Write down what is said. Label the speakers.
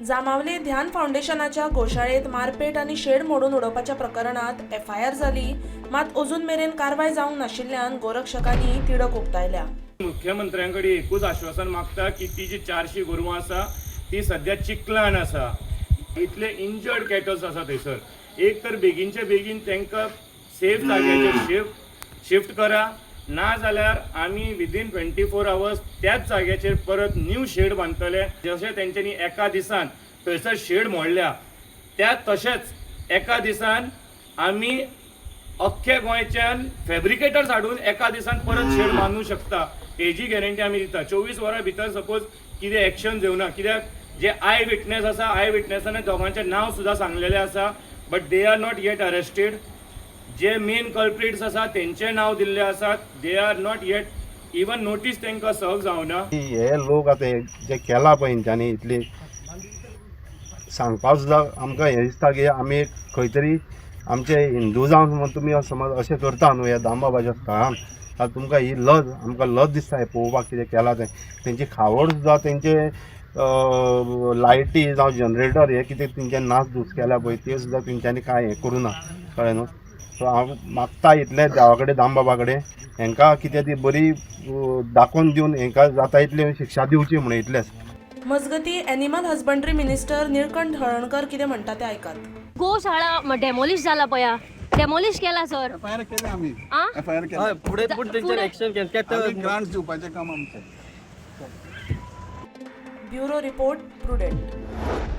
Speaker 1: जामावले ध्यान फाउंडेशनाच्या गोशाळेत मारपेट आणि शेड मोडून उडोवपाच्या प्रकरणात FIR जाली, मात अजून मेरेन कारवाय जावंक नाशिल्ल्यान गोरक्षकांनी तिडक उक्तायल्या।
Speaker 2: मुख्यमंत्र्यांकडे एकूच आश्वासन मागता की ती जी 400 गोरवां आसा ती सध्या चिखलान आसा। इतले इंजर्ड कॅटल्स आसा थंयसर, एक तर बेगीनचे बेगीन तांकां सेफ जाग्याचेर शिफ्ट करा, ना जाल्यार आमी विदीन 24 आवर्स त्याच जाग्याचेर परत न्यू शेड बांदतले। जशें तेंच्यांनी एका दिसान थंयसर शेड मोडल्या, त्या तशेंच एका दिसान आमी अख्खे गोंयच्यान फॅब्रिकेटर्स हाडून एका दिसान परत शेड बांदूंक शकता, हेजी गॅरंटी आमी दिता। 24 वरां भितर सपोज कितें एक्शन घेवना, कित्याक जे आय विटनेस आसा, आय विटनेसांनी दोगांचें नांव सुद्दां सांगलेलें आसा, but they are not eight arrested. जे मेन कल्प्रिट्स आसा तेंचे नांव दिल्ले आसात, they are not eight even notice तांकां सर्व जावना।
Speaker 3: हे लोक आतां जे केला पळय तेंच्यांनी इतली सांगपाक सुद्दां आमकां हें दिसता की आमी खंय तरी आमचे हिंदू जावन तुमी समज अशें करता न्हू ह्या दामबाबाच्या स्थळान, आतां तुमकां ही लज आमकां लज दिसता हें पळोवपाक कितें केलां तें। तेंची खावड सुद्दां तेंचे लायटी जावं जनरेटर हे कितें तेंचे नास धूस केल्या पळय ते सुद्दां तेंच्यांनी कांय हें करूं ना, कळ्ळें न्हू। सो हांव मागता इतलें देवा कडेन दामबाबा कडेन हेंकां कितें ती बरी दाखोवन दिवन हेंकां जाता इतली शिक्षा दिवची म्हणून इतलेंच।
Speaker 1: मजगती animal husbandry minister Nilkanth Halarnkar कितें म्हणटा तें आयकात।
Speaker 4: गोशाळा डेमोलिश जाला पळया, डेमोलिश केला सर।
Speaker 5: FIR केले आमी,
Speaker 4: आ?
Speaker 5: FIR केले।
Speaker 6: पुढे तेंचेर एक्शन घेतले,
Speaker 5: ग्रांट्स दिवपाचें काम आमचें।
Speaker 1: Bureau report prudent.